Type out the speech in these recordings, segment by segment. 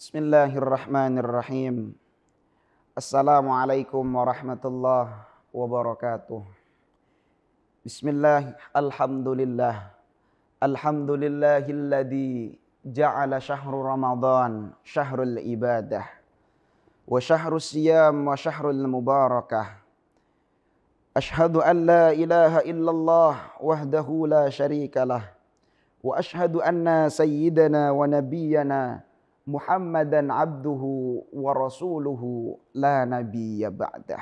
Bismillahirrahmanirrahim. Assalamualaikum warahmatullahi wabarakatuh. Bismillah, alhamdulillah. Alhamdulillahilladzi ja'ala syahru Ramadan syahrul ibadah wa syahrus siyam wa syahrul mubarakah. Ashhadu an la ilaha illallah wahdahu la syarikalah wa ashhadu anna sayyidana wa nabiyyana Muhammadan abduhu wa rasuluhu la nabiyya ba'dah.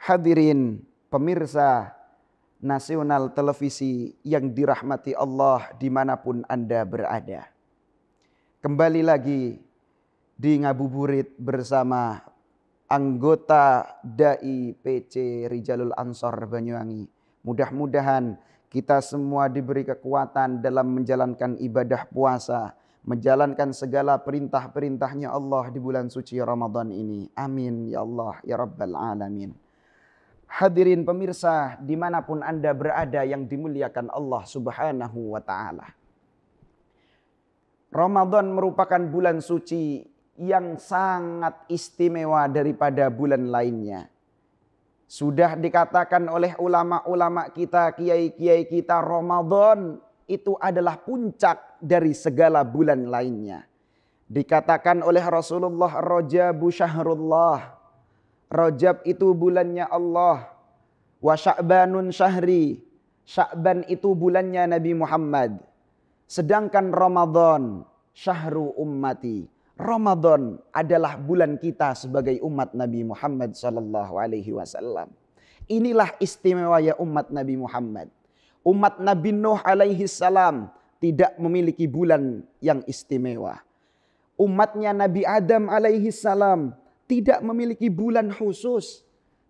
Hadirin pemirsa nasional televisi yang dirahmati Allah dimanapun Anda berada. Kembali lagi di Ngabuburit bersama anggota Dai PC Rijalul Ansor Banyuwangi. Mudah-mudahan kita semua diberi kekuatan dalam menjalankan ibadah puasa, menjalankan segala perintah-perintahnya Allah di bulan suci Ramadan ini. Amin ya Allah ya Rabbal Alamin. Hadirin pemirsa dimanapun Anda berada yang dimuliakan Allah Subhanahu wa ta'ala. Ramadan merupakan bulan suci yang sangat istimewa daripada bulan lainnya. Sudah dikatakan oleh ulama-ulama kita, kiai-kiai kita, Ramadan itu adalah puncak dari segala bulan lainnya. Dikatakan oleh Rasulullah, Rajabu syahrullah. Rajab itu bulannya Allah. Wa sya'banun syahri. Sya'ban itu bulannya Nabi Muhammad. Sedangkan Ramadan syahru ummati. Ramadan adalah bulan kita sebagai umat Nabi Muhammad sallallahu alaihi wasallam. Inilah istimewa ya umat Nabi Muhammad. Umat Nabi Nuh alaihi salam tidak memiliki bulan yang istimewa. Umatnya Nabi Adam alaihi salam tidak memiliki bulan khusus.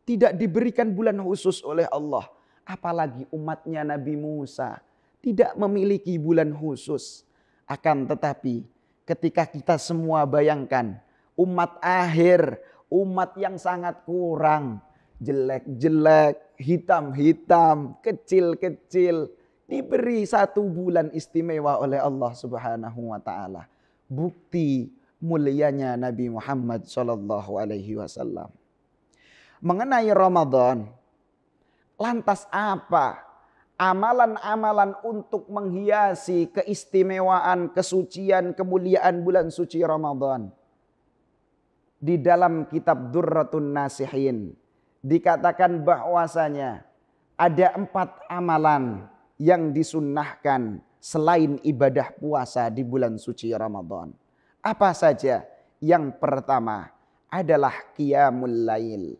Tidak diberikan bulan khusus oleh Allah. Apalagi umatnya Nabi Musa tidak memiliki bulan khusus. Akan tetapi ketika kita semua bayangkan umat akhir, umat yang sangat kurang, jelek-jelek, hitam-hitam, kecil-kecil, diberi satu bulan istimewa oleh Allah Subhanahu wa ta'ala. Bukti mulianya Nabi Muhammad sallallahu alaihi wasallam. Mengenai Ramadan, lantas apa amalan-amalan untuk menghiasi keistimewaan, kesucian, kemuliaan bulan suci Ramadan? Di dalam kitab Durratun Nasihin dikatakan bahwasanya ada 4 amalan yang disunnahkan selain ibadah puasa di bulan suci Ramadan. Apa saja? Yang pertama adalah qiyamul lail.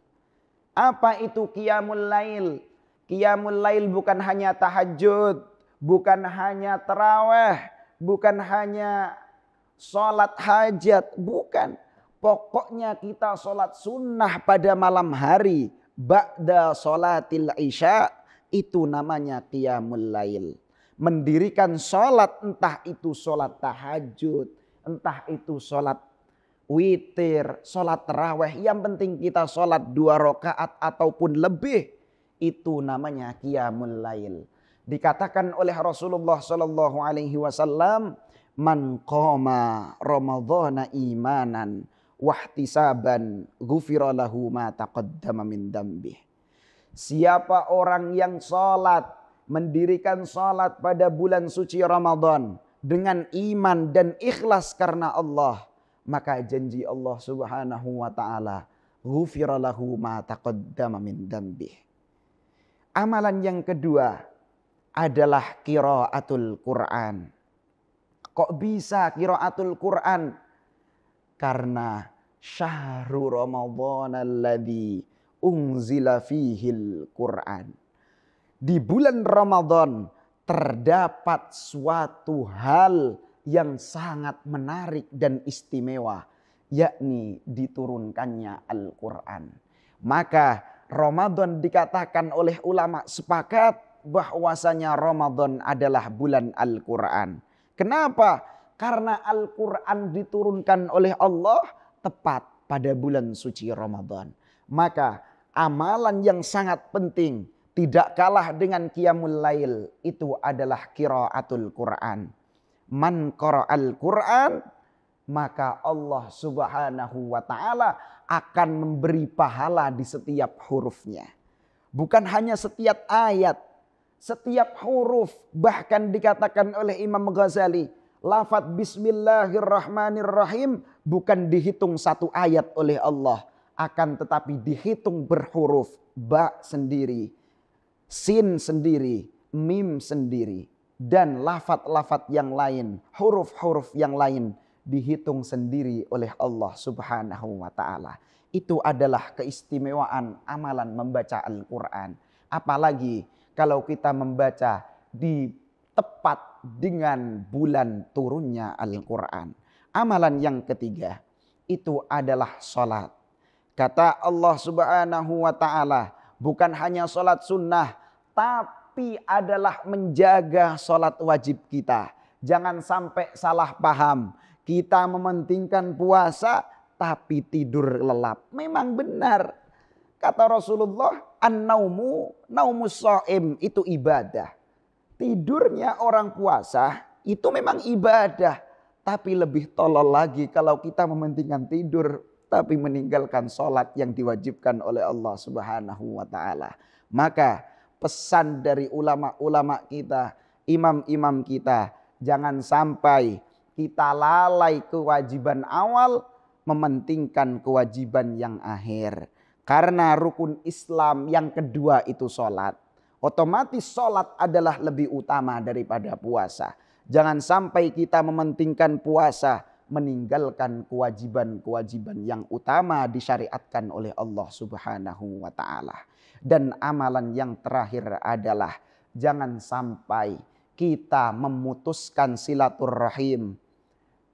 Apa itu qiyamul lail? Qiyamul lail bukan hanya tahajud, bukan hanya tarawih, bukan hanya sholat hajat, bukan. Pokoknya kita sholat sunnah pada malam hari. Ba'da sholatil isya, itu namanya qiyamul lail. Mendirikan sholat, entah itu sholat tahajud, entah itu sholat witir, sholat tarawih. Yang penting kita sholat 2 rakaat ataupun lebih. Itu namanya qiyamul lail. Dikatakan oleh Rasulullah sallallahu alaihi wasallam, man qama ramadhana imanan wahtisaban ghufira lahu ma taqaddama min dambih. Siapa orang yang salat, mendirikan salat pada bulan suci Ramadan dengan iman dan ikhlas karena Allah, maka janji Allah Subhanahu wa taala, ghufira lahu ma taqaddama min dambih. Amalan yang kedua adalah qiraatul Quran. Kok bisa qiraatul Quran? Karena syahrul Ramadan alladzi unzila fihil Quran. Di bulan Ramadan terdapat suatu hal yang sangat menarik dan istimewa, yakni diturunkannya Al-Quran. Maka Ramadan dikatakan oleh ulama sepakat bahwasanya Ramadan adalah bulan Al-Quran. Kenapa? Karena Al-Quran diturunkan oleh Allah tepat pada bulan suci Ramadan. Maka amalan yang sangat penting, tidak kalah dengan qiyamul lail, itu adalah qiraatul Quran. Man qara'al Quran maka Allah Subhanahu wa taala akan memberi pahala di setiap hurufnya. Bukan hanya setiap ayat, setiap huruf. Bahkan dikatakan oleh Imam Ghazali, lafaz bismillahirrahmanirrahim bukan dihitung satu ayat oleh Allah, akan tetapi dihitung berhuruf. Ba sendiri, sin sendiri, mim sendiri, dan lafaz-lafaz yang lain, huruf-huruf yang lain dihitung sendiri oleh Allah Subhanahu wa taala. Itu adalah keistimewaan amalan membaca Al-Qur'an. Apalagi kalau kita membaca di tepat dengan bulan turunnya Al-Qur'an. Amalan yang ketiga itu adalah salat. Kata Allah Subhanahu wa taala, bukan hanya salat sunnah, tapi adalah menjaga salat wajib kita. Jangan sampai salah paham. Kita mementingkan puasa tapi tidur lelap. Memang benar. Kata Rasulullah, naumus shaim itu ibadah. Tidurnya orang puasa itu memang ibadah. Tapi lebih tolol lagi kalau kita mementingkan tidur tapi meninggalkan sholat yang diwajibkan oleh Allah Subhanahu wa taala. Maka pesan dari ulama-ulama kita, imam-imam kita, jangan sampai kita lalai kewajiban awal, mementingkan kewajiban yang akhir. Karena rukun Islam yang kedua itu sholat. Otomatis sholat adalah lebih utama daripada puasa. Jangan sampai kita mementingkan puasa, meninggalkan kewajiban-kewajiban yang utama disyariatkan oleh Allah Subhanahu wa taala. Dan amalan yang terakhir adalah jangan sampai kita memutuskan silaturahim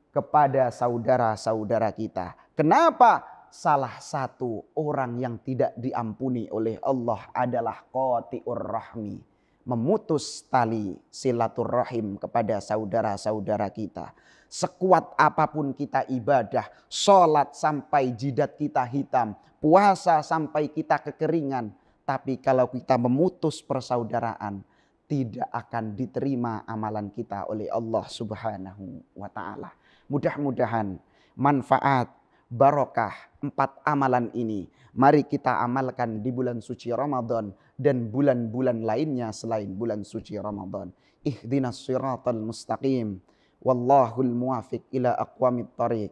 kepada saudara-saudara kita. Kenapa? Salah satu orang yang tidak diampuni oleh Allah adalah qati'ur rahmi, memutus tali silaturahim kepada saudara-saudara kita. Sekuat apapun kita ibadah, sholat sampai jidat kita hitam, puasa sampai kita kekeringan, tapi kalau kita memutus persaudaraan, tidak akan diterima amalan kita oleh Allah Subhanahu wa taala. Mudah-mudahan manfaat, barokah 4 amalan ini mari kita amalkan di bulan suci Ramadan dan bulan-bulan lainnya selain bulan suci Ramadan. Ihdinas siratal mustaqim. Wallahul muwafiq ila aqwamit thariq.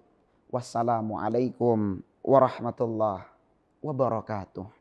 Wassalamualaikum warahmatullahi wabarakatuh.